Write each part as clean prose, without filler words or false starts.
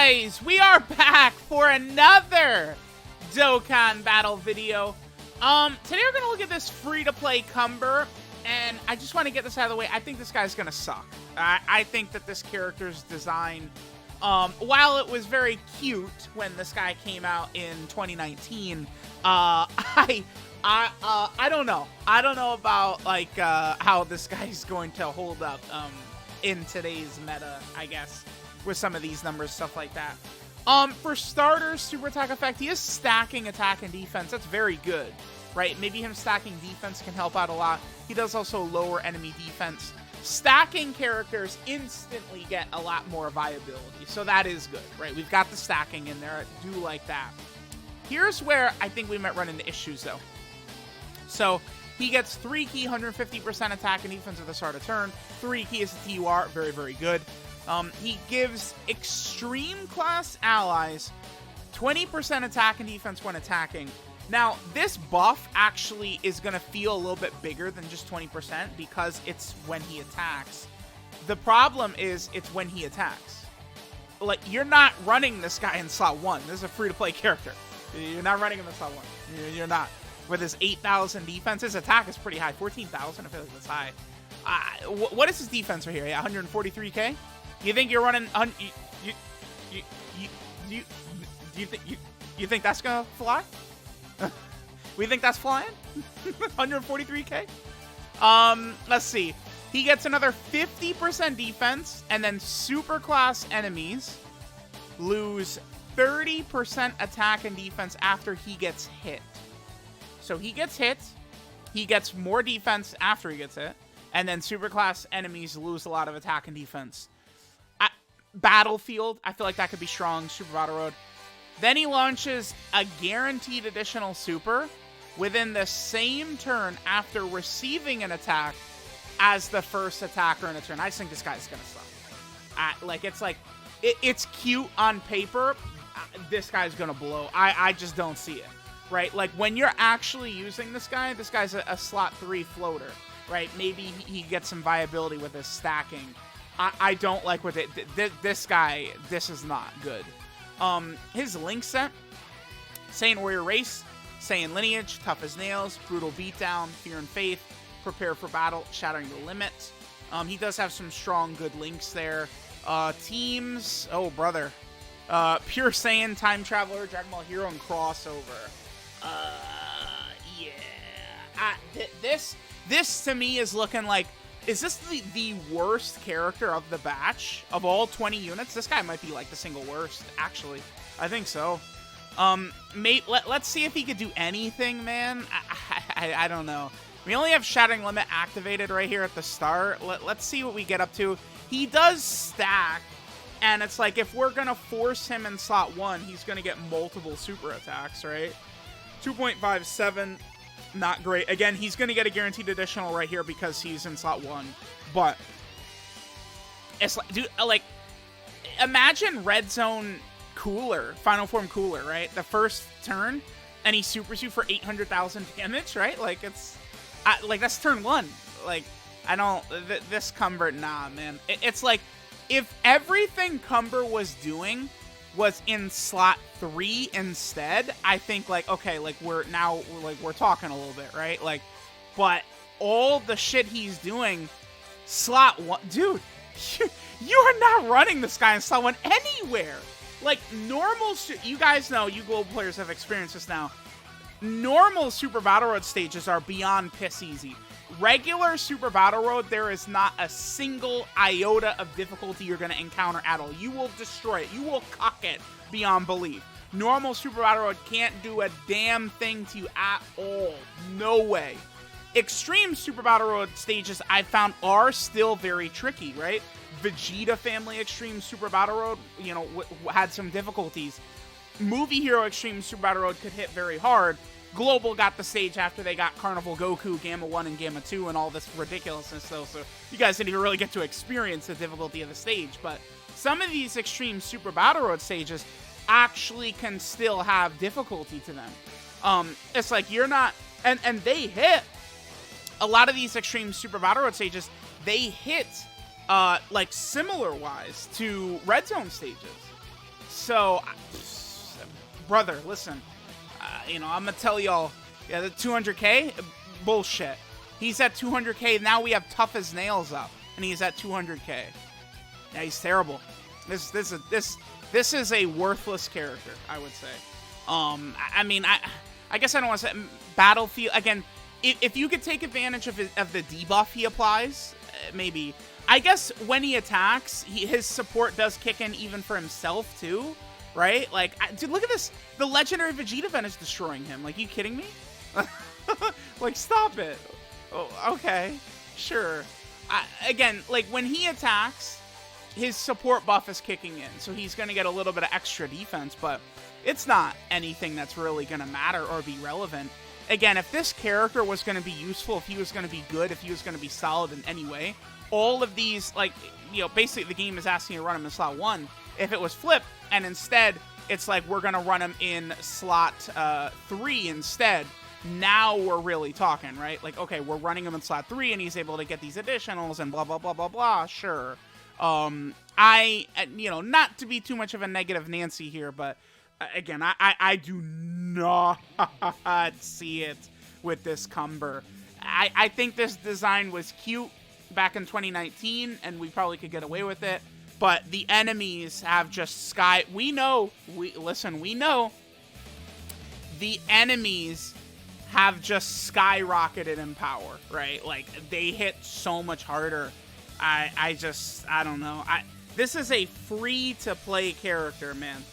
guys, we are back for another Dokkan battle video. Today we're gonna look at this free-to-play Cumber, and I just want to get this out of the way. I think this guy's gonna suck. I think that this character's design, while it was very cute when this guy came out in 2019, I don't know. I don't know about like how this guy's going to hold up in today's meta, I guess, with some of these numbers, stuff like that. For starters, super attack effect, he is stacking attack and defense. That's very good, right? Maybe him stacking defense can help out a lot. He does also lower enemy defense. Stacking characters instantly get a lot more viability, so that is good, right? We've got the stacking in there. I do like that. Here's where I think we might run into issues, though. So he gets 3 key, 150% attack and defense at the start of turn. 3 key is a TUR, very, very good. He gives extreme class allies 20% attack and defense when attacking. Now, this buff actually is going to feel a little bit bigger than just 20% because it's when he attacks. The problem is it's when he attacks. Like, you're not running this guy in slot 1. This is a free-to-play character. You're not running him in slot 1. You're not. With his 8,000 defense, his attack is pretty high. 14,000, I feel like that's high. What is his defense right here? Yeah, 143k? You think you're running... You think that's gonna fly? We think that's flying? 143k? Let's see. He gets another 50% defense, and then super class enemies lose 30% attack and defense after he gets hit. So he gets hit, he gets more defense after he gets hit, and then super class enemies lose a lot of attack and defense. Battlefield, I feel like that could be strong. Super Battle Road. Then he launches a guaranteed additional super within the same turn after receiving an attack as the first attacker in a turn. I just think this guy's gonna suck. It's cute on paper. This guy's gonna blow. I just don't see it. Right? Like, when you're actually using this guy's a slot 3 floater, right? Maybe he gets some viability with his stacking. I don't like what this guy, this is not good. His link set, Saiyan Warrior Race, Saiyan Lineage, Tough as Nails, Brutal Beatdown, Fear and Faith, Prepare for Battle, Shattering the Limit. He does have some strong, good links there. Teams, oh brother. Pure Saiyan, Time Traveler, Dragon Ball Hero, and Crossover. Yeah. This to me is looking like, is this the worst character of the batch? Of all 20 units? This guy might be like the single worst, actually. I think so. Let's see if he could do anything, man. I don't know. We only have Shattering Limit activated right here at the start. Let's see what we get up to. He does stack, and it's like, if we're gonna force him in slot 1, he's gonna get multiple super attacks, right? 2.57, not great. Again, he's going to get a guaranteed additional right here because he's in slot 1. But it's like, dude, like, imagine Red Zone Cooler, Final Form Cooler, right? The first turn, and he supers you for 800,000 damage, right? Like, it's, like, that's turn 1. Like, I don't, this Cumber, nah, man. It's like, if everything Cumber was doing was in slot 3 instead, I think, like, okay, like, we're talking a little bit, right? Like, but all the shit he's doing, slot 1, dude, you are not running this guy in slot 1 anywhere. Like, normal, you guys know, you global players have experienced this now. Normal Super Battle Road stages are beyond piss easy. Regular Super Battle Road, there is not a single iota of difficulty you're going to encounter at all. You will destroy it. You will cuck it beyond belief. Normal Super Battle Road can't do a damn thing to you at all. No way. Extreme Super Battle Road stages, I found, are still very tricky, right? Vegeta Family Extreme Super Battle Road, you know, had some difficulties. Movie Hero Extreme Super Battle Road could hit very hard. Global got the stage after they got Carnival Goku, Gamma 1 and Gamma 2 and all this ridiculousness, though, so you guys didn't even really get to experience the difficulty of the stage. But some of these Extreme Super Battle Road stages actually can still have difficulty to them. It's like, you're not, and they hit, a lot of these Extreme Super Battle Road stages, they hit, like, similar-wise to Red Zone stages. So, brother, listen. You know, I'm gonna tell y'all, yeah, the 200K, bullshit. He's at 200K. Now we have Tough as Nails up, and he's at 200K. Yeah, he's terrible. This is a worthless character, I would say. I mean, I guess I don't want to say Battlefield again. If you could take advantage of the debuff he applies, maybe. I guess when he attacks, his support does kick in even for himself too, right? Like, dude, look at this. The legendary Vegeta event is destroying him. Like, you kidding me? Like, stop it. Oh, okay, sure. Again, like, when he attacks, his support buff is kicking in, so he's going to get a little bit of extra defense, but it's not anything that's really going to matter or be relevant. Again, if this character was going to be useful, if he was going to be good, if he was going to be solid in any way, all of these, like, you know, basically the game is asking you to run him in slot 1. If it was flipped, and instead it's like we're going to run him in slot 3 instead, now we're really talking, right? Like, okay, we're running him in slot 3, and he's able to get these additionals and blah, blah, blah, blah, blah, sure. You know, not to be too much of a negative Nancy here, but again, I do not see it with this Cumber. I think this design was cute back in 2019, and we probably could get away with it, but the enemies have just we know the enemies have just skyrocketed in power, right? Like, they hit so much harder. I don't know. This is a free-to-play character, man.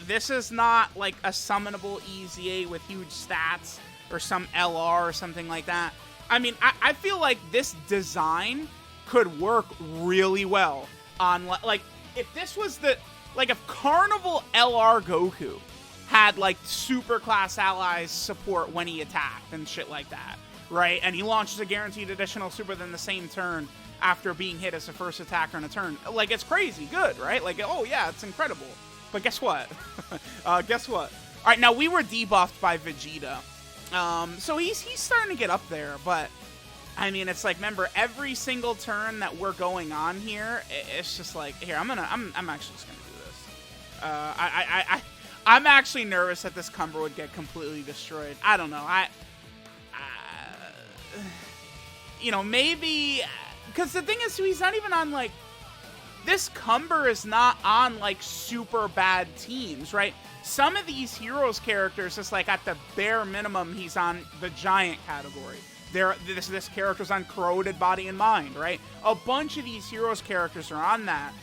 This is not like a summonable EZA with huge stats or some LR or something like that. I mean, I feel like this design could work really well on, like, if this was if Carnival LR Goku had, like, super class allies support when he attacked and shit like that, right? And he launches a guaranteed additional super in the same turn after being hit as a first attacker in a turn. Like, it's crazy good, right? Like, oh yeah, it's incredible. But guess what? Guess what? All right, now we were debuffed by Vegeta. So he's starting to get up there, but I mean, it's like, remember, every single turn that we're going on here, it's just like, here, I'm actually just gonna do this. I'm actually nervous that this Cumber would get completely destroyed. I don't know. You know, maybe, because the thing is, he's not even on, like, this Cumber is not on, like, super bad teams, right? Some of these Heroes characters, just like at the bare minimum, he's on the Giant category. This character's on Corroded Body and Mind, right? A bunch of these Heroes characters are on that.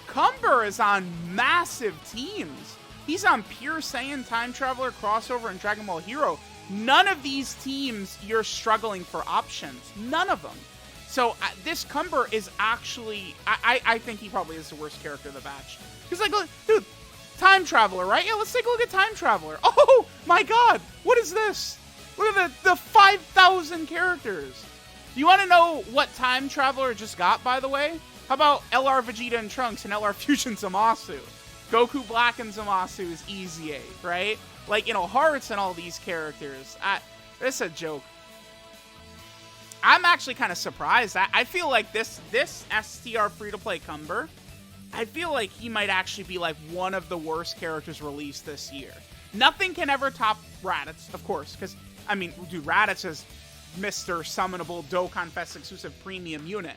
Cumber is on massive teams. He's on Pure Saiyan, Time Traveler, Crossover, and Dragon Ball Hero. None of these teams you're struggling for options. None of them. So this Cumber is actually, I think he probably is the worst character of the batch. He's like, look, dude, Time Traveler, right? Yeah, let's take a look at Time Traveler. Oh my god, what is this? Look at the 5,000 characters. Do you want to know what Time Traveler just got, by the way? How about LR Vegeta and Trunks and LR Fusion Zamasu? Goku Black and Zamasu is EZA, right? Like, you know, Hearts and all these characters. This is a joke. I'm actually kind of surprised. I feel like this STR free-to-play Cumber, I feel like he might actually be like one of the worst characters released this year. Nothing can ever top Raditz, of course, because, I mean, dude, Raditz is Mr. Summonable Dokkan Fest exclusive premium unit.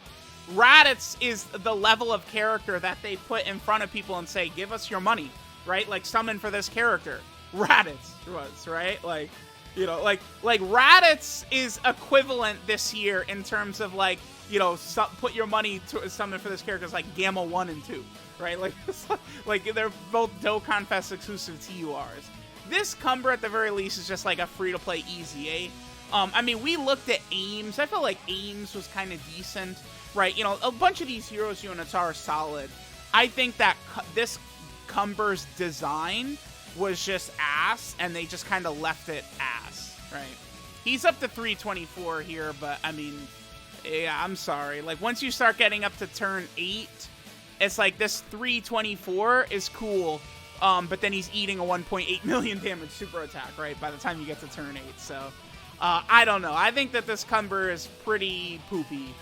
Raditz is the level of character that they put in front of people and say, give us your money, right? Like, summon for this character. Raditz was, right? Like, you know, like Raditz is equivalent this year in terms of, like, you know, put your money to summon for this character is like Gamma 1 and 2, right? Like they're both Dokkan Fest exclusive TURs. This Cumber, at the very least, is just like a free-to-play EZA. I mean, we looked at Ames. I felt like Ames was kind of decent, right? You know, a bunch of these Heroes units are solid. I think that this Cumber's design was just ass, and they just kind of left it ass, right? He's up to 324 here, but, I mean, yeah, I'm sorry. Like, once you start getting up to turn 8, it's like this 324 is cool, but then he's eating a 1.8 million damage super attack, right, by the time you get to turn 8, so I don't know. I think that this Cumber is pretty poopy.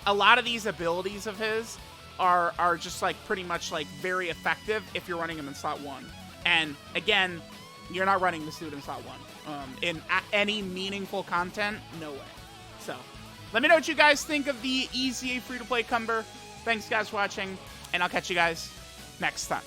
A lot of these abilities of his are just like pretty much like very effective if you're running them in slot 1. And again, you're not running this dude in slot 1. In any meaningful content, no way. So, let me know what you guys think of the EZA free-to-play Cumber. Thanks, guys, for watching, and I'll catch you guys next time.